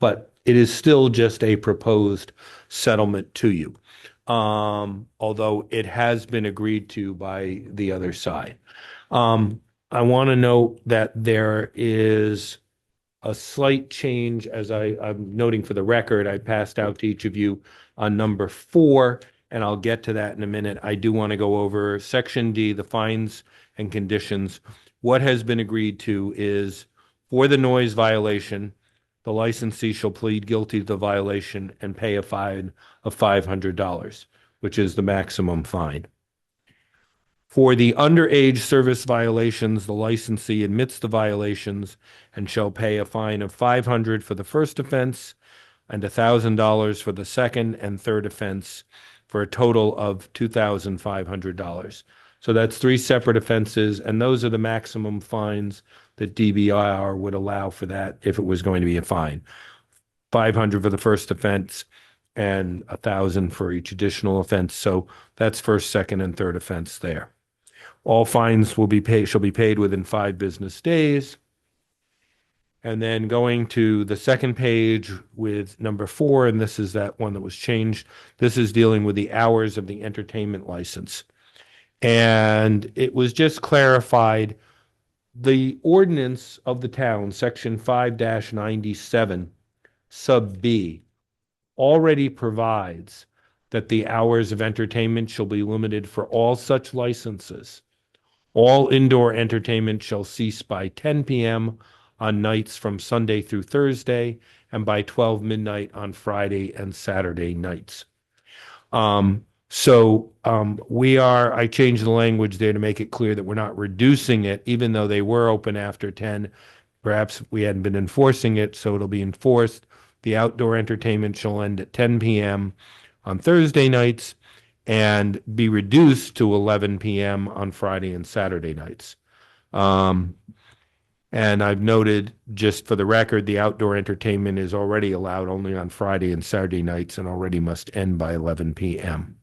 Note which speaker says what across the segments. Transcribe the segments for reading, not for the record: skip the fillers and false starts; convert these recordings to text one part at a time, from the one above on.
Speaker 1: but it is still just a proposed settlement to you. Although it has been agreed to by the other side. Um, I want to note that there is a slight change, as I'm noting for the record, I passed out to each of you on number 4, and I'll get to that in a minute. I do want to go over Section D, the fines and conditions. What has been agreed to is for the noise violation, the licensee shall plead guilty to the violation and pay a fine of $500, which is the maximum fine. For the underage service violations, the licensee admits the violations and shall pay a fine of $500 for the first offense and $1,000 for the second and third offense, for a total of $2,500. So that's 3 separate offenses, and those are the maximum fines that DBIR would allow for that if it was going to be a fine. 500 for the first offense and 1,000 for each additional offense. So that's first, second, and third offense there. All fines shall be paid within 5 business days. And then going to the second page with number 4, and this is that one that was changed. This is dealing with the hours of the entertainment license. And it was just clarified, the ordinance of the town, section 5-97, sub B, already provides that the hours of entertainment shall be limited for all such licenses. All indoor entertainment shall cease by 10 p.m. on nights from Sunday through Thursday and by 12 midnight on Friday and Saturday nights. I changed the language there to make it clear that we're not reducing it, even though they were open after 10. Perhaps we hadn't been enforcing it, so it'll be enforced. The outdoor entertainment shall end at 10 p.m. on Thursday nights and be reduced to 11 p.m. on Friday and Saturday nights. And I've noted, just for the record, the outdoor entertainment is already allowed only on Friday and Saturday nights and already must end by 11 p.m.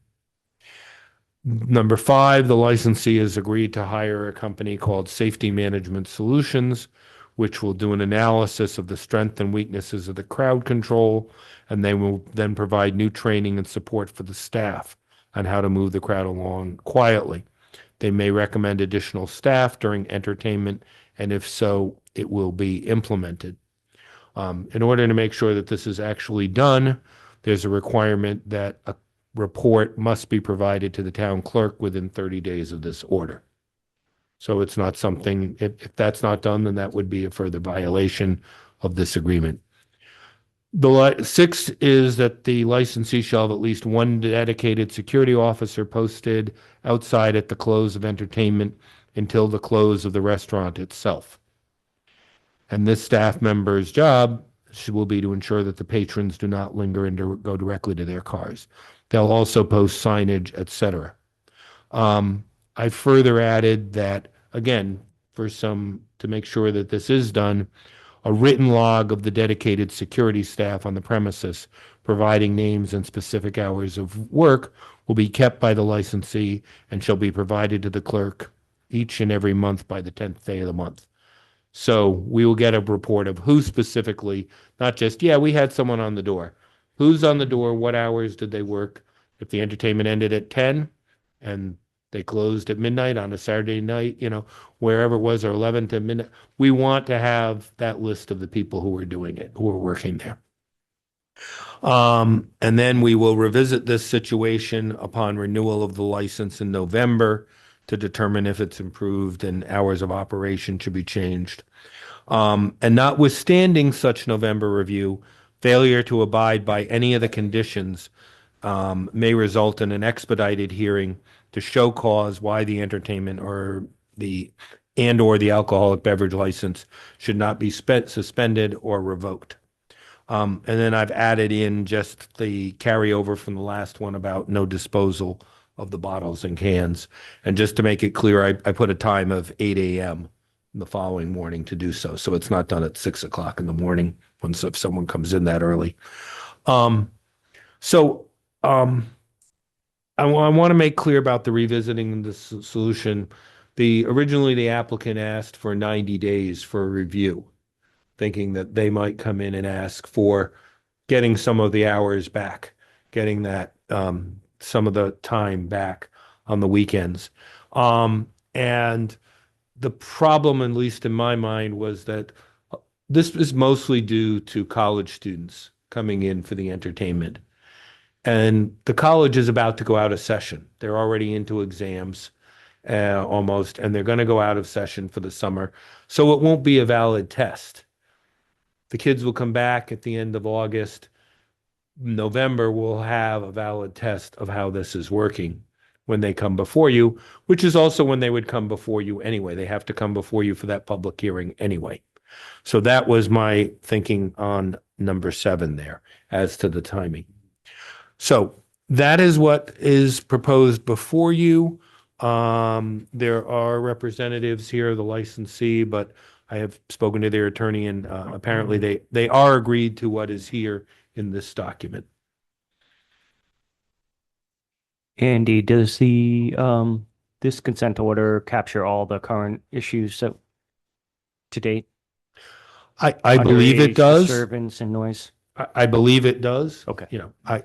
Speaker 1: Number 5, the licensee has agreed to hire a company called Safety Management Solutions, which will do an analysis of the strengths and weaknesses of the crowd control, and they will then provide new training and support for the staff on how to move the crowd along quietly. They may recommend additional staff during entertainment, and if so, it will be implemented. In order to make sure that this is actually done, there's a requirement that a report must be provided to the town clerk within 30 days of this order. So it's not something, if that's not done, then that would be a further violation of this agreement. The 6th is that the licensee shall have at least one dedicated security officer posted outside at the close of entertainment until the close of the restaurant itself. And this staff member's job will be to ensure that the patrons do not linger and go directly to their cars. They'll also post signage, etc. I further added that, again, to make sure that this is done, a written log of the dedicated security staff on the premises, providing names and specific hours of work, will be kept by the licensee and shall be provided to the clerk each and every month by the 10th day of the month. So we will get a report of who specifically, not just, yeah, we had someone on the door. Who's on the door? What hours did they work? If the entertainment ended at 10 and they closed at midnight on a Saturday night, wherever it was, or 11 to midnight, we want to have that list of the people who were doing it, who were working there. And then we will revisit this situation upon renewal of the license in November to determine if it's improved and hours of operation should be changed. And notwithstanding such November review, failure to abide by any of the conditions may result in an expedited hearing to show cause why the entertainment or the alcoholic beverage license should not be suspended or revoked. And then I've added in just the carryover from the last one about no disposal of the bottles and cans. And just to make it clear, I put a time of 8 a.m. the following morning to do so. So it's not done at 6 o'clock in the morning if someone comes in that early. I want to make clear about the revisiting the solution. Originally, the applicant asked for 90 days for a review. thinking that they might come in and ask for getting some of the hours back, getting that some of the time back on the weekends. And the problem, at least in my mind, was that this is mostly due to college students coming in for the entertainment. And the college is about to go out of session. They're already into exams almost, and they're going to go out of session for the summer. So it won't be a valid test. The kids will come back at the end of August. November, we'll have a valid test of how this is working when they come before you, which is also when they would come before you anyway. They have to come before you for that public hearing anyway. So that was my thinking on number 7 there as to the timing. So that is what is proposed before you. There are representatives here, the licensee, but I have spoken to their attorney, and apparently they are agreed to what is here in this document.
Speaker 2: Andy, does the this consent order capture all the current issues that to date?
Speaker 1: I believe it
Speaker 2: Underage
Speaker 1: does.
Speaker 2: disturbance and noise.
Speaker 1: I believe it does.
Speaker 2: Okay.
Speaker 1: You know, I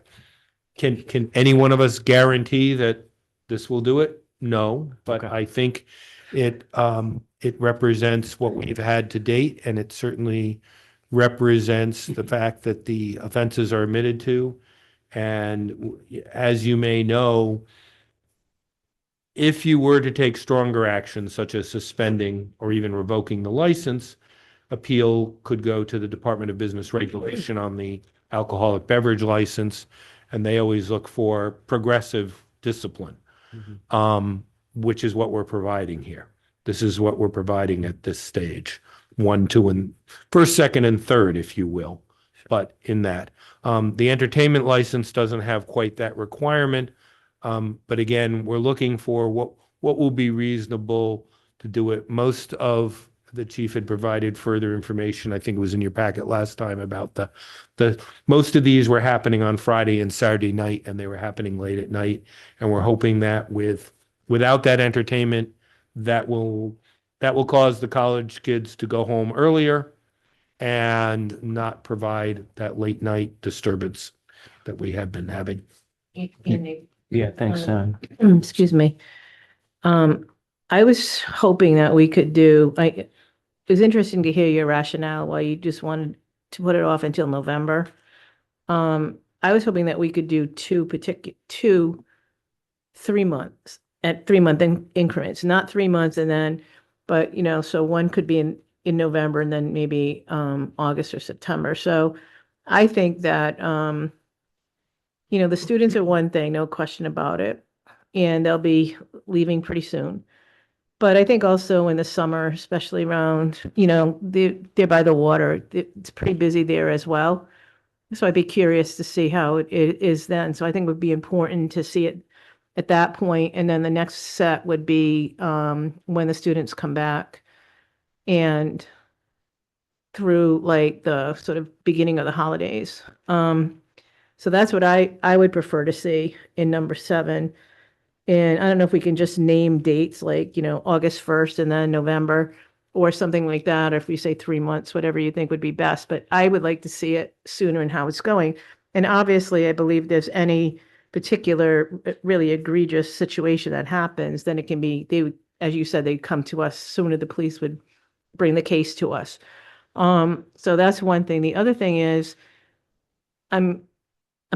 Speaker 1: can any one of us guarantee that this will do it? No, but
Speaker 2: Okay.
Speaker 1: I think it represents what we've had to date, and it certainly represents the fact that the offenses are admitted to. And as you may know, if you were to take stronger action, such as suspending or even revoking the license, appeal could go to the Department of Business Regulation on the alcoholic beverage license, and they always look for progressive discipline, which is what we're providing here. This is what we're providing at this stage, 1, 2, and first, second, and third, if you will. But in that, the entertainment license doesn't have quite that requirement. But again, we're looking for what will be reasonable to do it. Most of the chief had provided further information. I think it was in your packet last time about the most of these were happening on Friday and Saturday night, and they were happening late at night. And we're hoping that without that entertainment, that will cause the college kids to go home earlier and not provide that late night disturbance that we have been having.
Speaker 2: Yeah, thanks.
Speaker 3: Excuse me. I was hoping that we could do, it was interesting to hear your rationale why you just wanted to put it off until November. I was hoping that we could do two 3 months at 3-month increments, not 3 months and then, but so one could be in November and then maybe August or September. So I think that the students are one thing, no question about it, and they'll be leaving pretty soon. But I think also in the summer, especially around, they're by the water, it's pretty busy there as well. So I'd be curious to see how it is then. So I think it would be important to see it at that point. And then the next set would be when the students come back and through like the sort of beginning of the holidays. So that's what I would prefer to see in number 7. And I don't know if we can just name dates like, August 1st and then November or something like that, or if we say 3 months, whatever you think would be best. But I would like to see it sooner and how it's going. And obviously, I believe there's any particular really egregious situation that happens, then it can be, they would, as you said, they'd come to us sooner. The police would bring the case to us. So that's one thing. The other thing is, I'm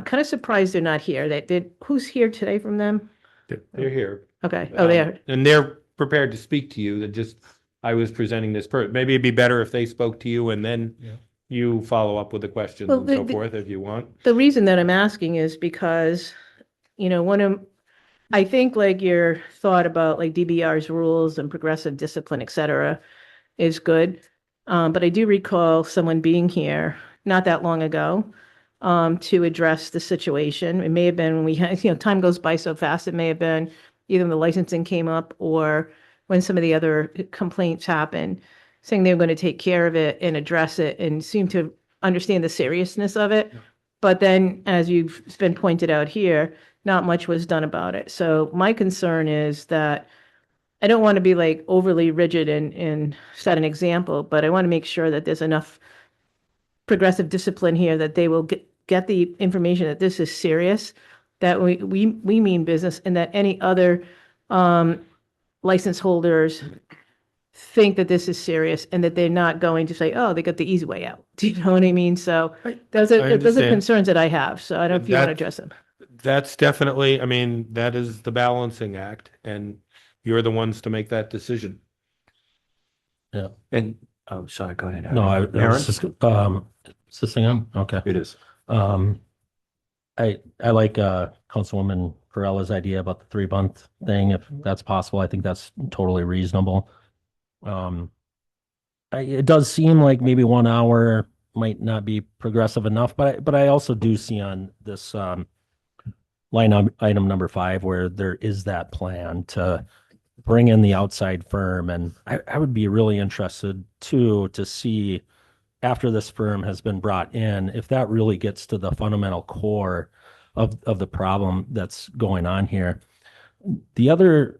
Speaker 3: kind of surprised they're not here. Who's here today from them?
Speaker 1: They're here.
Speaker 3: Okay. Oh, they are.
Speaker 1: And they're prepared to speak to you. I was presenting this maybe it'd be better if they spoke to you and then you follow up with the questions
Speaker 3: Well,
Speaker 1: and so forth if you want.
Speaker 3: The reason that I'm asking is because, I think like your thought about like DBR's rules and progressive discipline, et cetera, is good. But I do recall someone being here not that long ago to address the situation. It may have been when we had, time goes by so fast. It may have been either when the licensing came up or when some of the other complaints happened, saying they were going to take care of it and address it and seem to understand the seriousness of it. Yeah. But then, as you've been pointed out here, not much was done about it. So my concern is that I don't want to be like overly rigid and set an example, but I want to make sure that there's enough progressive discipline here that they will get the information that this is serious, that we mean business, and that any other license holders think that this is serious and that they're not going to say, oh, they got the easy way out. Do you know what I mean? So those
Speaker 1: I
Speaker 3: are
Speaker 1: understand.
Speaker 3: concerns that I have. So I don't know if you want to
Speaker 1: That-
Speaker 3: address them.
Speaker 1: That's definitely, I mean, that is the balancing act, and you're the ones to make that decision.
Speaker 4: Yeah.
Speaker 2: And, oh, sorry, go ahead.
Speaker 4: No, I
Speaker 2: Aaron?
Speaker 4: was just, is this thing on? Okay.
Speaker 2: It is.
Speaker 4: Um, I like, Councilwoman Perella's idea about the 3-month thing, if that's possible. I think that's totally reasonable. It does seem like maybe 1 hour might not be progressive enough, but I also do see on this, item number 5, where there is that plan to bring in the outside firm. And I would be really interested too, to see after this firm has been brought in, if that really gets to the fundamental core of the problem that's going on here. The other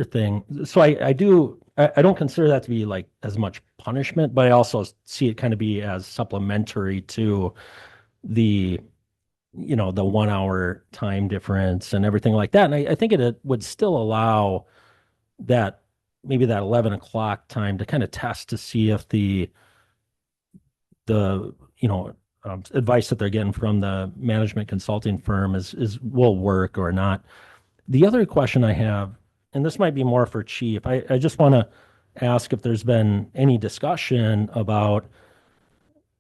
Speaker 4: thing, so I don't consider that to be like as much punishment, but I also see it kind of be as supplementary to the, the 1 hour time difference and everything like that. And I think it would still allow that, maybe that 11 o'clock time to kind of test to see if the advice that they're getting from the management consulting firm will work or not. The other question I have, and this might be more for Chief, I just want to ask if there's been any discussion about,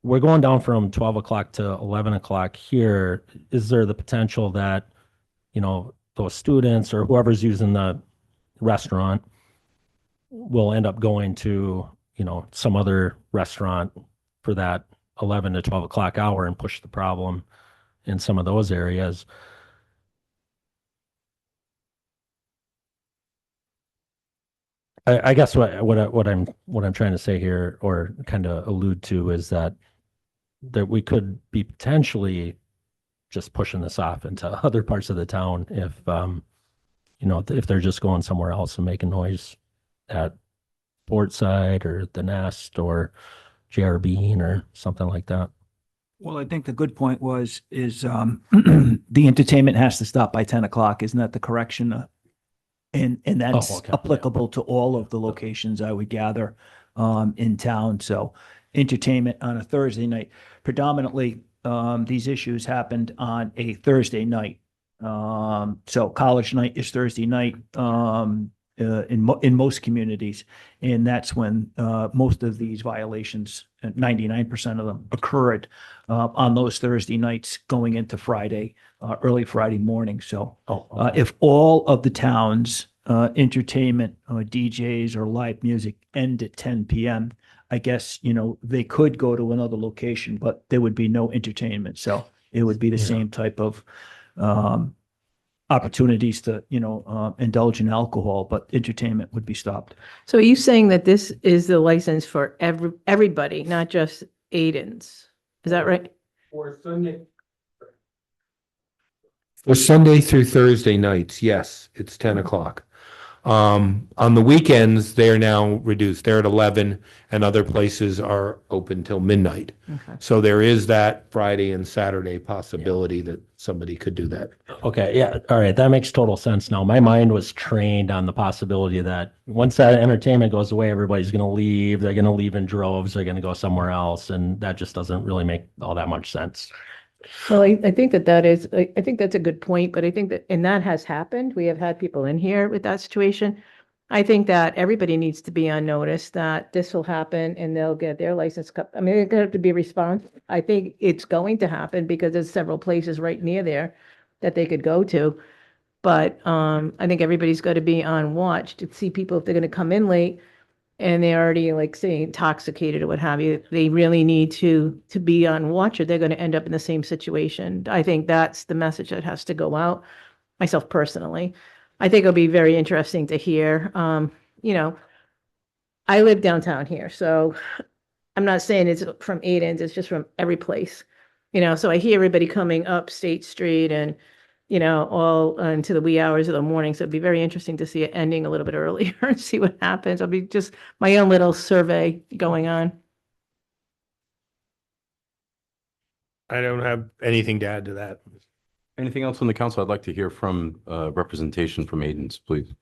Speaker 4: we're going down from 12 o'clock to 11 o'clock here. Is there the potential that, those students or whoever's using the restaurant will end up going to, some other restaurant for that 11 to 12 o'clock hour and push the problem in some of those areas? I guess what I'm trying to say here, or kind of allude to, is that we could be potentially just pushing this off into other parts of the town if they're just going somewhere else and making noise at Portside or the Nest or J.R. Bean or something like that.
Speaker 5: Well, I think the good point is the entertainment has to stop by 10 o'clock. Isn't that the correction? And that's
Speaker 4: okay.
Speaker 5: applicable to all of the locations, I would gather, in town. So entertainment on a Thursday night, predominantly, these issues happened on a Thursday night. So college night is Thursday night, in most communities. And that's when, most of these violations, 99% of them occurred, on those Thursday nights going into Friday, early Friday morning. So, if all of the towns, entertainment, DJs or live music end at 10 p.m., I guess, they could go to another location, but there would be no entertainment. So it would be the same type of, opportunities to, indulge in alcohol, but entertainment would be stopped.
Speaker 3: So are you saying that this is the license for everybody, not just Aiden's? Is that right?
Speaker 1: For Sunday through Thursday nights, yes, it's 10 o'clock. On the weekends, they are now reduced. They're at 11, and other places are open till midnight.
Speaker 3: Okay.
Speaker 1: So there is that Friday and Saturday possibility that somebody could do that.
Speaker 4: Okay, yeah, all right, that makes total sense now. My mind was trained on the possibility that once that entertainment goes away, everybody's going to leave. They're going to leave in droves. They're going to go somewhere else, and that just doesn't really make all that much sense.
Speaker 3: Well, I think I think that's a good point, but I think and that has happened. We have had people in here with that situation. I think that everybody needs to be on notice that this will happen and they'll get their license cut. I mean, they're going to have to be responsible. I think it's going to happen because there's several places right near there that they could go to. But I think everybody's got to be on watch to see people if they're going to come in late and they're already, like, say, intoxicated or what have you. They really need to be on watch or they're going to end up in the same situation. I think that's the message that has to go out, myself personally. I think it'll be very interesting to hear. I live downtown here, so I'm not saying it's from Aiden's, it's just from every place. So I hear everybody coming up State Street and all into the wee hours of the morning. So it'd be very interesting to see it ending a little bit earlier and see what happens. I'll be just my own little survey going on.
Speaker 1: I don't have anything to add to that.
Speaker 6: Anything else from the council? I'd like to hear from representation from Aiden's, please.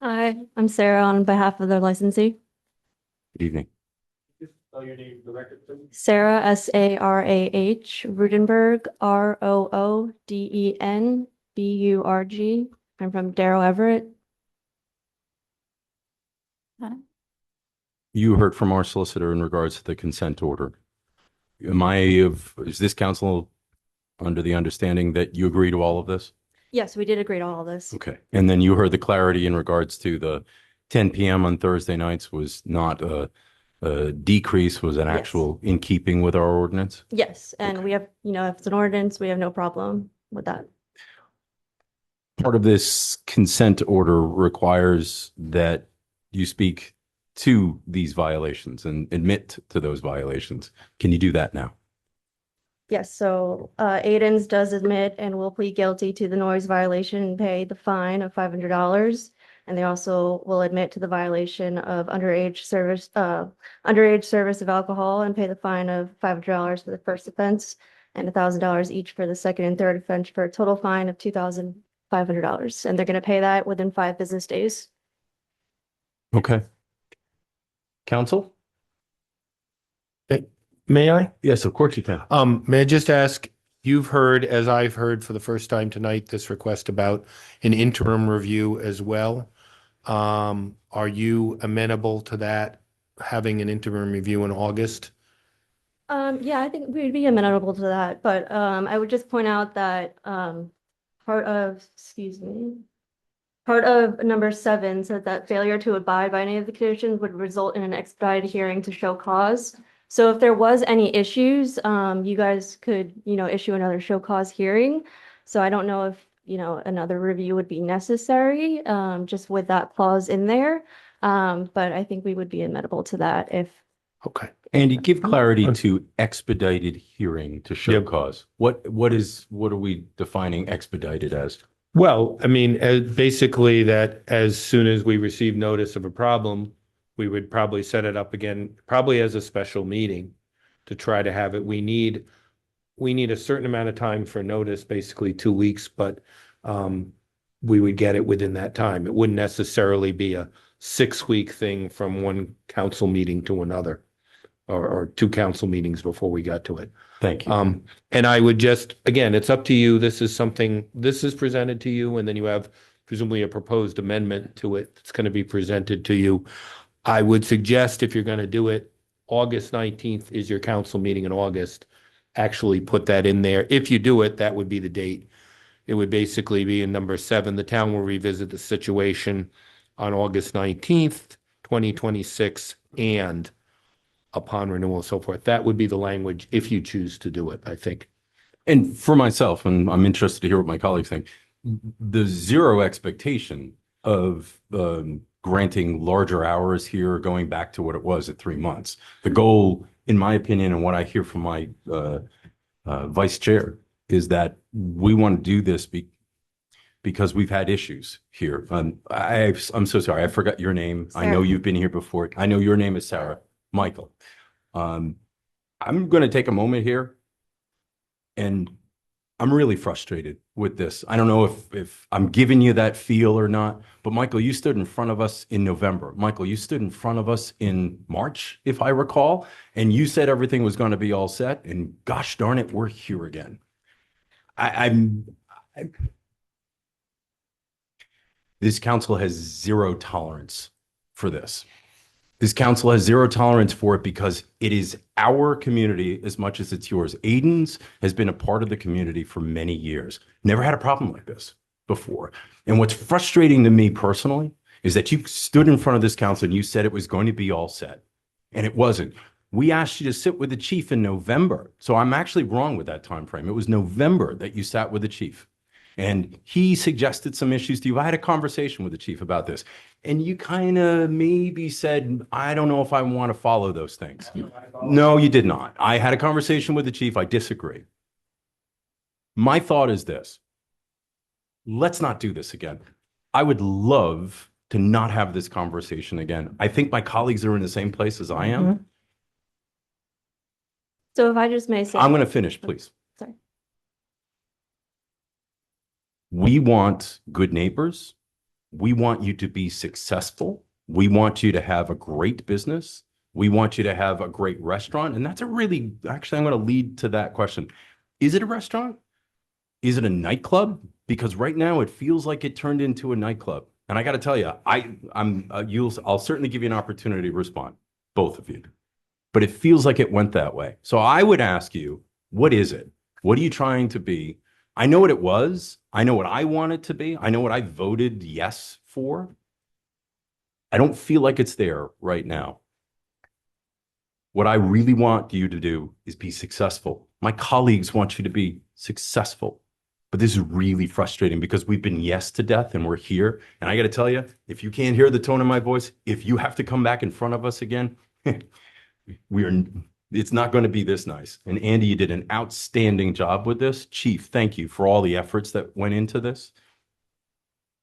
Speaker 7: Hi, I'm Sarah on behalf of the licensee.
Speaker 6: Good evening.
Speaker 1: Spell your name for the record, please.
Speaker 7: Sarah, Sarah, Rudenberg, Roodenburg. I'm from Darrow Everett.
Speaker 6: You heard from our solicitor in regards to the consent order. Is this council under the understanding that you agree to all of this?
Speaker 7: Yes, we did agree to all of this.
Speaker 6: Okay. And then you heard the clarity in regards to the 10 p.m. on Thursday nights was not a decrease, was an
Speaker 7: Yes.
Speaker 6: actual in keeping with our ordinance?
Speaker 7: Yes, and
Speaker 6: Okay.
Speaker 7: we have, if it's an ordinance, we have no problem with that.
Speaker 6: Part of this consent order requires that you speak to these violations and admit to those violations. Can you do that now?
Speaker 7: Yes, so Aiden's does admit and will plead guilty to the noise violation and pay the fine of $500. And they also will admit to the violation of underage service of alcohol and pay the fine of $500 for the first offense and $1,000 each for the second and third offense for a total fine of $2,500. And they're going to pay that within 5 business days.
Speaker 6: Okay. Council?
Speaker 1: May I?
Speaker 6: Yes, of course you can.
Speaker 1: May I just ask, you've heard, as I've heard for the first time tonight, this request about an interim review as well. Are you amenable to that, having an interim review in August?
Speaker 7: Yeah, I think we'd be amenable to that, but I would just point out that part of number 7 said that failure to abide by any of the conditions would result in an expedited hearing to show cause. So if there was any issues, you guys could, issue another show cause hearing. So I don't know if, another review would be necessary, just with that clause in there. But I think we would be amenable to that if.
Speaker 1: Okay.
Speaker 6: Andy, give clarity to expedited hearing to show
Speaker 1: Yep.
Speaker 6: cause. What are we defining expedited as?
Speaker 1: Well, I mean, basically that as soon as we receive notice of a problem, we would probably set it up again, probably as a special meeting to try to have it. We need a certain amount of time for notice, basically 2 weeks, but we would get it within that time. It wouldn't necessarily be a 6-week thing from one council meeting to another, or 2 council meetings before we got to it.
Speaker 6: Thank you.
Speaker 1: And I would just, again, it's up to you. This is presented to you, and then you have presumably a proposed amendment to it that's going to be presented to you. I would suggest if you're going to do it, August 19th is your council meeting in August. Actually put that in there. If you do it, that would be the date. It would basically be in number 7. The town will revisit the situation on August 19th, 2026, and upon renewal and so forth. That would be the language if you choose to do it, I think.
Speaker 6: And for myself, and I'm interested to hear what my colleagues think, the zero expectation of granting larger hours here, going back to what it was at 3 months. The goal, in my opinion, and what I hear from my vice chair, is that we want to do this because we've had issues here. I'm so sorry, I forgot your name. I know
Speaker 7: Sarah.
Speaker 6: you've been here before. I know your name is Sarah. Michael. I'm going to take a moment here, and I'm really frustrated with this. I don't know if I'm giving you that feel or not, but Michael, you stood in front of us in November. Michael, you stood in front of us in March, if I recall, and you said everything was going to be all set, and gosh darn it, we're here again. This council has zero tolerance for this. This council has zero tolerance for it because it is our community as much as it's yours. Aiden's has been a part of the community for many years. Never had a problem like this before. And what's frustrating to me personally is that you stood in front of this council and you said it was going to be all set, and it wasn't. We asked you to sit with the chief in November. So I'm actually wrong with that time frame. It was November that you sat with the chief. And he suggested some issues to you. I had a conversation with the chief about this. And you kind of maybe said, I don't know if I want to follow those things. No, you did not. I had a conversation with the chief. I disagree. My thought is this. Let's not do this again. I would love to not have this conversation again. I think my colleagues are in the same place as I am.
Speaker 7: So if I just may say.
Speaker 6: I'm going to finish, please.
Speaker 7: Sorry.
Speaker 6: We want good neighbors. We want you to be successful. We want you to have a great business. We want you to have a great restaurant. And that's actually, I'm going to lead to that question. Is it a restaurant? Is it a nightclub? Because right now it feels like it turned into a nightclub. And I got to tell you, I'll certainly give you an opportunity to respond, both of you. But it feels like it went that way. So I would ask you, what is it? What are you trying to be? I know what it was. I know what I want it to be. I know what I voted yes for. I don't feel like it's there right now. What I really want you to do is be successful. My colleagues want you to be successful. But this is really frustrating because we've been yes to death and we're here. And I got to tell you, if you can't hear the tone of my voice, if you have to come back in front of us again, it's not going to be this nice. And Andy, you did an outstanding job with this. Chief, thank you for all the efforts that went into this.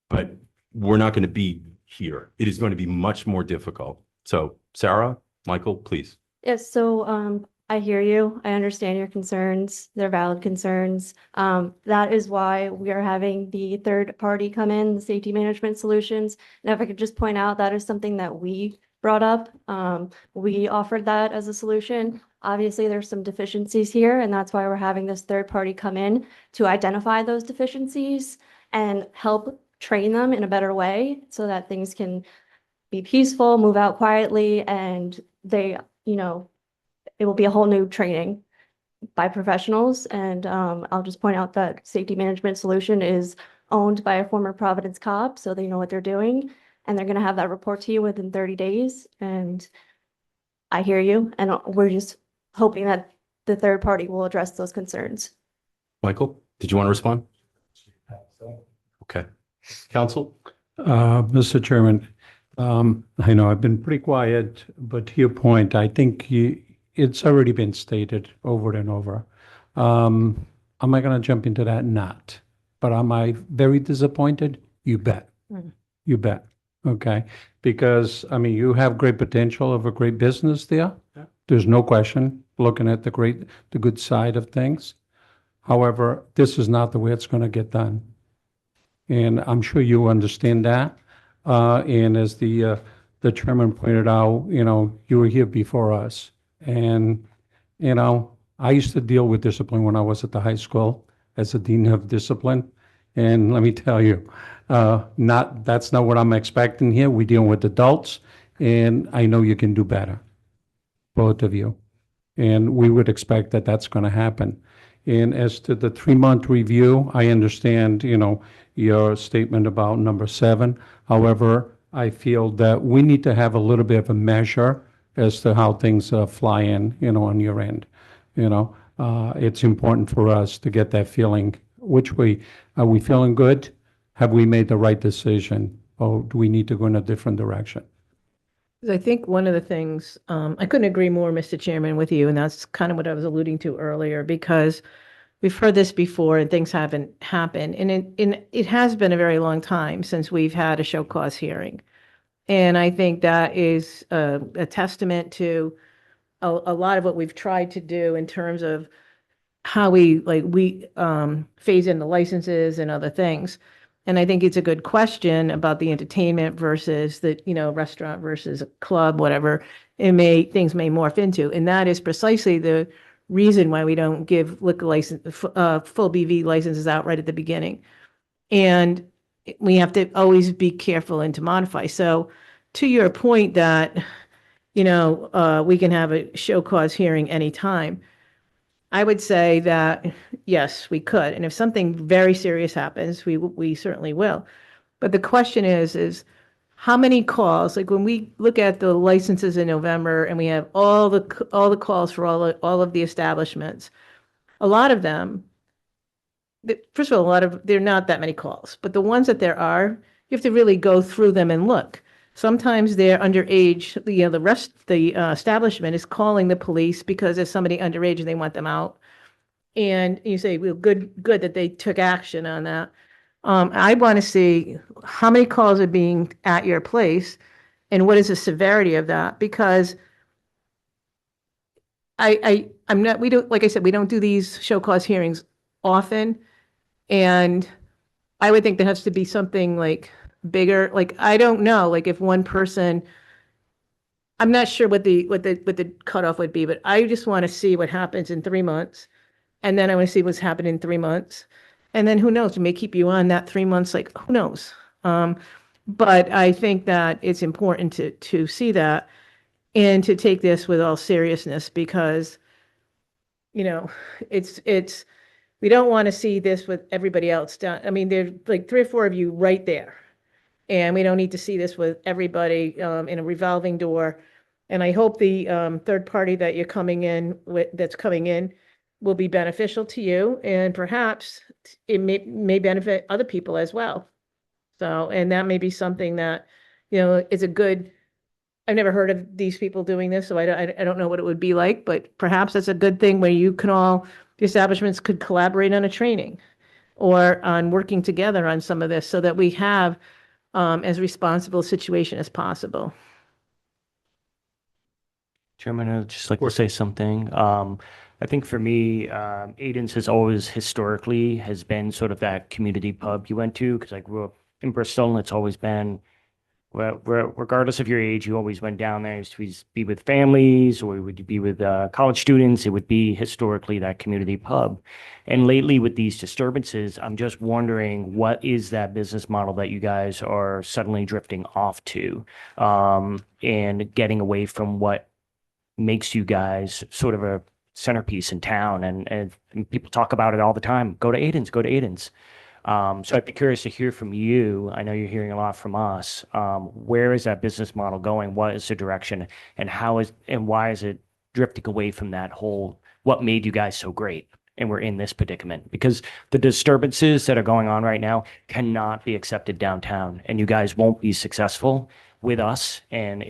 Speaker 6: But we're not going to be here. It is going to be much more difficult. So Sarah, Michael, please.
Speaker 7: Yes, so I hear you. I understand your concerns. They're valid concerns. That is why we are having the third party come in, the safety management solutions. And if I could just point out, that is something that we brought up. We offered that as a solution. Obviously, there's some deficiencies here, and that's why we're having this third party come in to identify those deficiencies and help train them in a better way so that things can be peaceful, move out quietly, and they, it will be a whole new training by professionals. And I'll just point out that safety management solution is owned by a former Providence cop, so they know what they're doing. And they're going to have that report to you within 30 days. And I hear you. And we're just hoping that the third party will address those concerns.
Speaker 6: Michael, did you want to respond? Okay. Counsel?
Speaker 8: Mr. Chairman, I know I've been pretty quiet, but to your point, I think it's already been stated over and over. Am I going to jump into that? Not. But am I very disappointed? You bet. You bet. Okay. Because, you have great potential of a great business there.
Speaker 6: Yeah.
Speaker 8: There's no question, looking at the good side of things. However, this is not the way it's going to get done. And I'm sure you understand that. And as the chairman pointed out, you were here before us. And, I used to deal with discipline when I was at the high school as a dean of discipline. And let me tell you, that's not what I'm expecting here. We're dealing with adults, and I know you can do better, both of you. And we would expect that that's going to happen. And as to the 3-month review, I understand, your statement about number 7. However, I feel that we need to have a little bit of a measure as to how things fly in, on your end. It's important for us to get that feeling. Which way? Are we feeling good? Have we made the right decision? Or do we need to go in a different direction?
Speaker 3: I think one of the things, I couldn't agree more, Mr. Chairman, with you, and that's kind of what I was alluding to earlier, because we've heard this before and things haven't happened. And it has been a very long time since we've had a show cause hearing. And I think that is a testament to a lot of what we've tried to do in terms of how we phase in the licenses and other things. And I think it's a good question about the entertainment versus the, restaurant versus a club, whatever things may morph into. And that is precisely the reason why we don't give liquor license, full BV licenses out right at the beginning. And we have to always be careful and to modify. So to your point that, we can have a show cause hearing anytime, I would say that, yes, we could. And if something very serious happens, we certainly will. But the question is how many calls, like when we look at the licenses in November and we have all the calls for all of the establishments, a lot of them first of all, there are not that many calls, but the ones that there are, you have to really go through them and look. Sometimes they're underage, the establishment is calling the police because there's somebody underage and they want them out. And you say, well, good that they took action on that. I want to see how many calls are being at your place and what is the severity of that? Because I'm not, we don't, like I said, we don't do these show cause hearings often. And I would think there has to be something like bigger, like, I don't know, like if one person, I'm not sure what the cutoff would be, but I just want to see what happens in 3 months. And then I want to see what's happened in 3 months. And then who knows, it may keep you on that 3 months, like, who knows? But I think that it's important to see that and to take this with all seriousness because, it's, we don't want to see this with everybody else down. I mean, there's like 3 or 4 of you right there. And we don't need to see this with everybody in a revolving door. And I hope the third party that you're coming in with, that's coming in, will be beneficial to you, and perhaps it may benefit other people as well. So, and that may be something that, is a good, I've never heard of these people doing this, so I don't know what it would be like, but perhaps that's a good thing where you can all, the establishments could collaborate on a training or on working together on some of this so that we have as responsible a situation as possible.
Speaker 2: Chairman, I'd just like to say something. I think for me, Aiden's has always historically has been sort of that community pub you went to, because I grew up in Bristol and it's always been, well, regardless of your age, you always went down there. It used to be with families or would you be with college students? It would be historically that community pub. And lately with these disturbances, I'm just wondering what is that business model that you guys are suddenly drifting off to and getting away from what makes you guys sort of a centerpiece in town, and people talk about it all the time. Go to Aiden's, go to Aiden's. So I'd be curious to hear from you. I know you're hearing a lot from us. Where is that business model going? What is the direction, and why is it drifting away from that whole, what made you guys so great? And we're in this predicament because the disturbances that are going on right now cannot be accepted downtown, and you guys won't be successful with us. And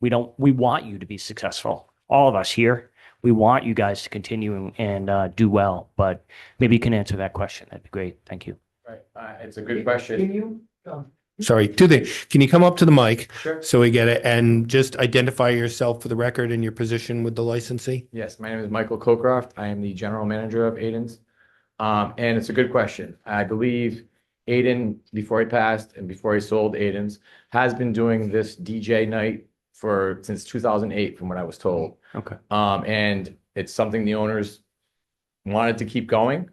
Speaker 2: we want you to be successful. All of us here, we want you guys to continue and do well, but maybe you can answer that question. That'd be great. Thank you.
Speaker 9: Right, it's a good question.
Speaker 1: Sorry, two things. Can you come up to the mic
Speaker 9: Sure.
Speaker 1: so we get it and just identify yourself for the record and your position with the licensee?
Speaker 9: Yes, my name is Michael Cocroft. I am the general manager of Aiden's. And it's a good question. I believe Aiden, before he passed and before he sold Aiden's, has been doing this DJ night since 2008, from what I was told.
Speaker 2: Okay.
Speaker 9: And it's something the owners wanted to keep going.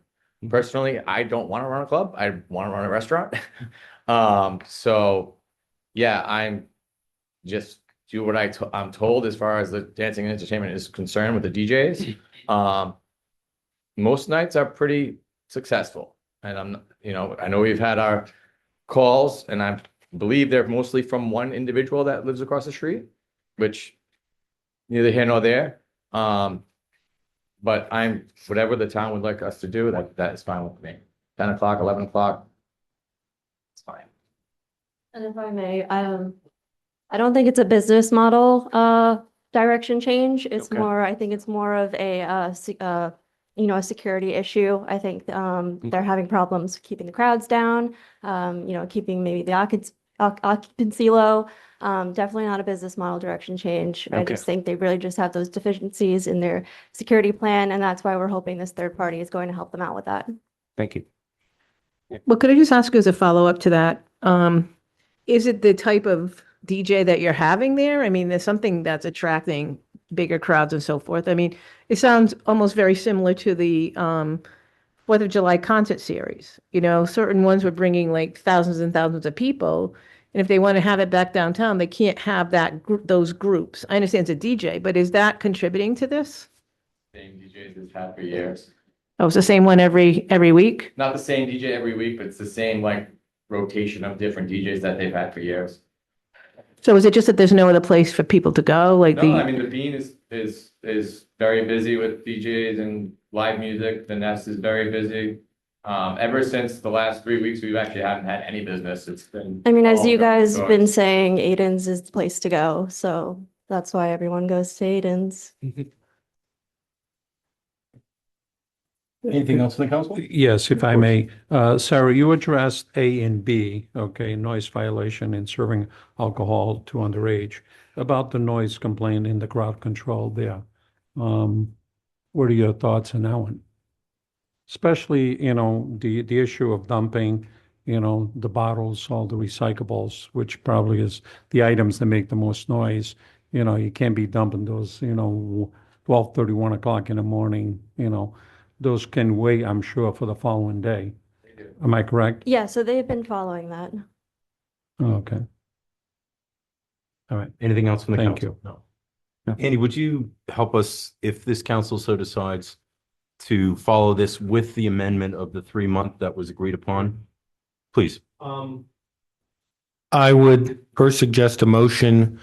Speaker 9: Personally, I don't want to run a club. I want to run a restaurant. So yeah, I'm just do what I'm told as far as the dancing and entertainment is concerned with the DJs. Most nights are pretty successful, and I know we've had our calls, and I believe they're mostly from one individual that lives across the street, which neither here nor there. But whatever the town would like us to do, that is fine with me. 10 o'clock, 11 o'clock. It's fine.
Speaker 7: And if I may, I don't think it's a business model direction change. It's
Speaker 9: Okay.
Speaker 7: I think it's more of a security issue. I think they're having problems keeping the crowds down, keeping maybe the occupancy low. Definitely not a business model direction change. I
Speaker 2: Okay.
Speaker 7: just think they really just have those deficiencies in their security plan, and that's why we're hoping this third party is going to help them out with that.
Speaker 2: Thank you.
Speaker 3: Well, could I just ask you as a follow-up to that? Is it the type of DJ that you're having there? I mean, there's something that's attracting bigger crowds and so forth. I mean, it sounds almost very similar to the 4th of July concert series. Certain ones were bringing like thousands and thousands of people. And if they want to have it back downtown, they can't have those groups. I understand it's a DJ, but is that contributing to this?
Speaker 9: Same DJs we've had for years.
Speaker 3: Oh, it's the same one every week?
Speaker 9: Not the same DJ every week, but it's the same rotation of different DJs that they've had for years.
Speaker 3: So is it just that there's no other place for people to go?
Speaker 9: No, I mean, the Bean is very busy with DJs and live music. The Nest is very busy. Ever since the last 3 weeks, we've actually haven't had any business. It's been.
Speaker 7: I mean, as
Speaker 9: all
Speaker 7: you
Speaker 9: government
Speaker 7: guys
Speaker 9: cars.
Speaker 7: been saying, Aiden's is the place to go, so that's why everyone goes to Aiden's.
Speaker 6: Anything else from the council?
Speaker 8: Yes, if I may. Sarah, you addressed A and B, okay, noise violation and serving alcohol to underage. About the noise complaint in the crowd control there. What are your thoughts on that one? Especially, the issue of dumping, the bottles, all the recyclables, which probably is the items that make the most noise. You can't be dumping those, 12:30, 1 o'clock in the morning, those can wait, I'm sure, for the following day. Am I correct?
Speaker 7: Yeah, so they've been following that.
Speaker 8: Okay,
Speaker 6: All right. Anything else from the
Speaker 8: thank
Speaker 6: council?
Speaker 8: you.
Speaker 6: No. Andy, would you help us, if this council so decides, to follow this with the amendment of the 3-month that was agreed upon? Please.
Speaker 1: I would first suggest a motion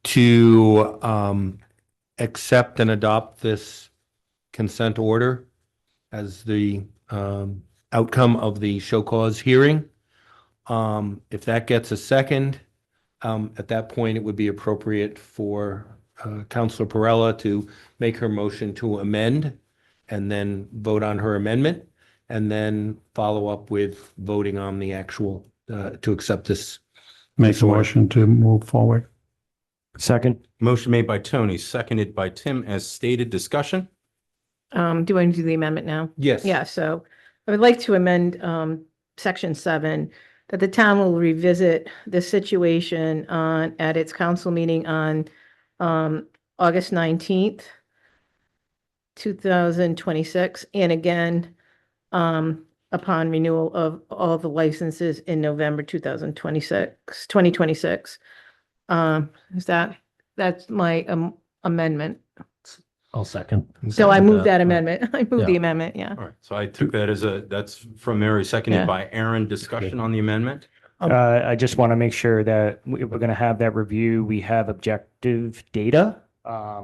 Speaker 1: to accept and adopt this consent order as the outcome of the show cause hearing. If that gets a second, at that point, it would be appropriate for Counselor Perella to make her motion to amend and then vote on her amendment, and then follow up with voting on the actual, to accept this.
Speaker 8: Make a
Speaker 1: order.
Speaker 8: motion to move forward.
Speaker 2: Second.
Speaker 6: Motion made by Tony, seconded by Tim, as stated. Discussion?
Speaker 3: Do I need to do the amendment now?
Speaker 1: Yes.
Speaker 3: Yeah, so I would like to amend section 7, that the town will revisit the situation at its council meeting on August 19th, 2026, and again upon renewal of all the licenses in November 2026. That's my amendment.
Speaker 4: I'll second.
Speaker 3: So I moved that
Speaker 4: All right.
Speaker 3: amendment. I moved the
Speaker 4: Yeah.
Speaker 3: amendment, yeah.
Speaker 6: All right. So I took that as that's from Mary, seconded
Speaker 3: Yeah.
Speaker 6: by Aaron. Discussion on the amendment?
Speaker 2: I just want to make sure that we're going to have that review. We have objective data.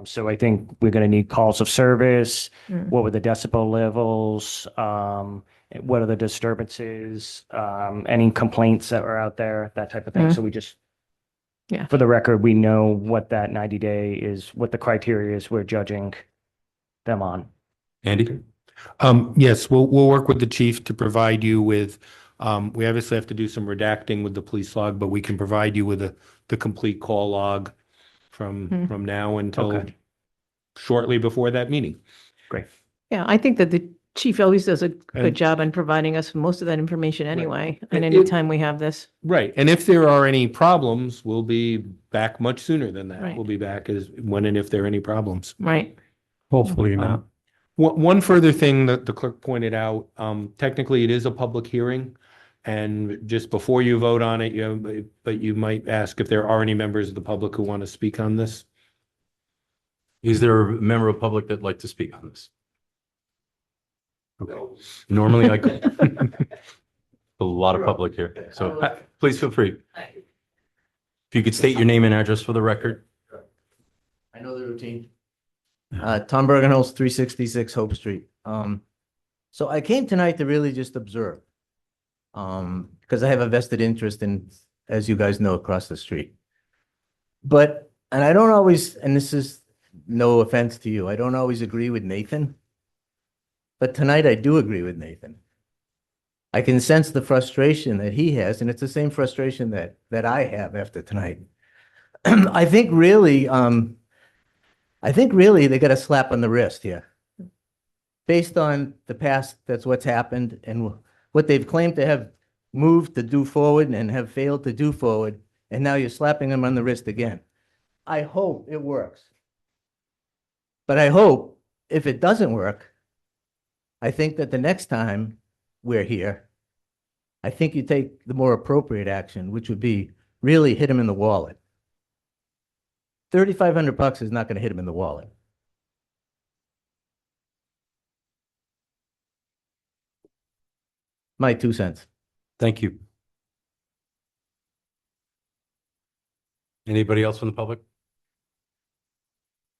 Speaker 2: So I think we're going to need calls of service.
Speaker 3: Mm.
Speaker 2: What were the decibel levels? What are the disturbances? Any complaints that were out there, that type of thing.
Speaker 3: Mm.
Speaker 2: So we just,
Speaker 3: Yeah.
Speaker 2: for the record, we know what that 90-day is, what the criteria is we're judging them on.
Speaker 6: Andy?
Speaker 1: Yes, we'll work with the chief to provide you with, we obviously have to do some redacting with the police log, but we can provide you with the complete call log from now until
Speaker 2: Okay.
Speaker 1: shortly before that meeting.
Speaker 2: Great.
Speaker 3: Yeah, I think that the chief always does a good
Speaker 1: And-
Speaker 3: job on providing us most of that information anyway, and
Speaker 1: It-
Speaker 3: anytime we have this.
Speaker 1: Right, and if there are any problems, we'll be back much sooner than that.
Speaker 3: Right.
Speaker 1: We'll be back as when and if there are any problems.
Speaker 3: Right.
Speaker 8: Hopefully not.
Speaker 1: One further thing that the clerk pointed out, technically it is a public hearing. And just before you vote on it, but you might ask if there are any members of the public who want to speak on this.
Speaker 6: Is there a member of public that'd like to speak on this? Okay. Normally I could. A lot of public here, so please feel free. If you could state your name and address for the record.
Speaker 10: I know the routine. Tom Bergenholz, 366 Hope Street. So I came tonight to really just observe. Because I have a vested interest in, as you guys know, across the street. And I don't always, and this is no offense to you, I don't always agree with Nathan. But tonight I do agree with Nathan. I can sense the frustration that he has, and it's the same frustration that I have after tonight. I think really they got a slap on the wrist here. Based on the past, that's what's happened, and what they've claimed to have moved to do forward and have failed to do forward, and now you're slapping them on the wrist again. I hope it works. But I hope if it doesn't work, I think that the next time we're here, I think you take the more appropriate action, which would be really hit him in the wallet. $3,500 is not going to hit him in the wallet. My 2 cents.
Speaker 6: Thank you. Anybody else from the public?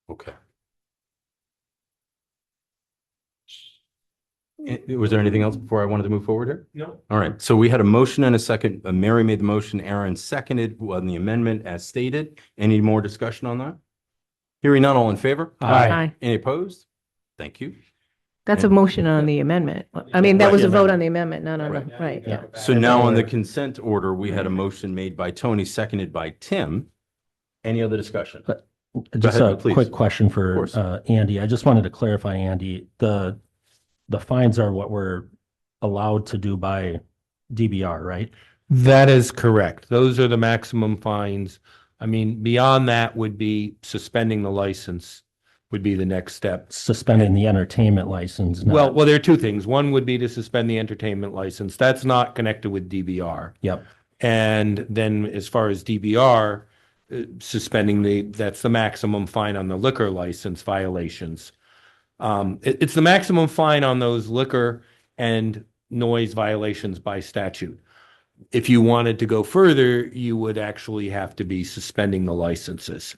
Speaker 6: Okay. Was there anything else before I wanted to move forward here?
Speaker 1: No.
Speaker 6: All right, so we had a motion and a second. Mary made the motion, Aaron seconded on the amendment as stated. Any more discussion on that? Hearing none, all in favor?
Speaker 3: Aye.
Speaker 6: Any opposed? Thank you.
Speaker 3: That's a
Speaker 6: And-
Speaker 3: motion on the amendment. I mean, that
Speaker 6: Right.
Speaker 3: was a vote on the amendment, not on the, right, yeah.
Speaker 6: So now on the consent order, we had a motion made by Tony, seconded by Tim. Any other discussion?
Speaker 4: Just
Speaker 6: ahead,
Speaker 4: a
Speaker 6: please.
Speaker 4: quick question
Speaker 6: Of
Speaker 4: for
Speaker 6: course.
Speaker 4: Andy. I just wanted to clarify, Andy, the fines are what we're allowed to do by DBR, right?
Speaker 1: That is correct. Those are the maximum fines. I mean, beyond that would be suspending the license would be the next step.
Speaker 4: Suspending the entertainment license. not-
Speaker 1: Well, there are two things. One would be to suspend the entertainment license. That's not connected with DBR.
Speaker 4: Yep.
Speaker 1: And then as far as DBR, suspending that's the maximum fine on the liquor license violations. It's the maximum fine on those liquor and noise violations by statute. If you wanted to go further, you would actually have to be suspending the licenses,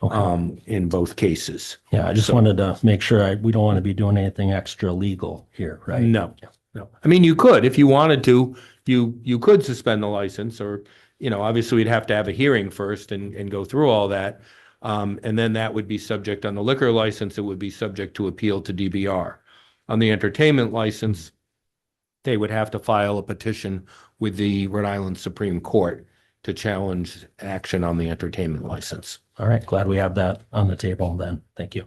Speaker 4: Okay.
Speaker 1: in both cases.
Speaker 4: Yeah, I just
Speaker 1: so-
Speaker 4: wanted to make sure we don't want to be doing anything extra legal here, right?
Speaker 1: No, no. I mean, you could, if you wanted to, you could suspend the license or, obviously we'd have to have a hearing first and go through all that. And then that would be subject on the liquor license, it would be subject to appeal to DBR. On the entertainment license, they would have to file a petition with the Rhode Island Supreme Court to challenge action on the entertainment license.
Speaker 4: All right, glad we have that on the table then. Thank you.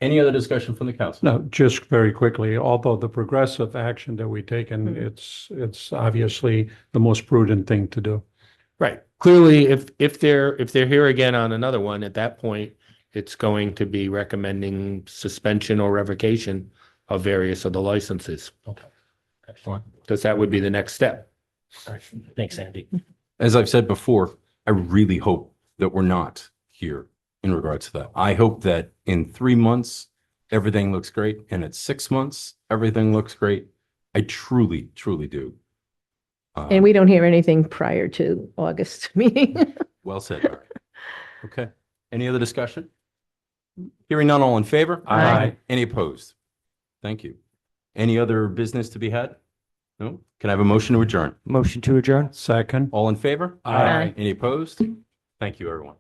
Speaker 6: Any other discussion from the council?
Speaker 8: No, just very quickly, although the progressive action that we taken, it's obviously the most prudent thing to do.
Speaker 1: Right. Clearly, if they're here again on another one, at that point, it's going to be recommending suspension or revocation of various of the licenses,
Speaker 4: Okay. Excellent.
Speaker 1: because that would be the next step.
Speaker 4: All right. Thanks, Andy.
Speaker 6: As I've said before, I really hope that we're not here in regards to that. I hope that in 3 months, everything looks great, and at 6 months, everything looks great. I truly, truly do.
Speaker 3: And we don't hear anything prior to August meeting.
Speaker 6: Well said, Mary. Okay. Any other discussion? Hearing none, all in favor?
Speaker 3: Aye.
Speaker 6: Any opposed? Thank you. Any other business to be had? No? Can I have a motion to adjourn?
Speaker 2: Motion to adjourn?
Speaker 8: Second.
Speaker 6: All in favor?
Speaker 3: Aye.
Speaker 6: Any opposed? Thank you, everyone.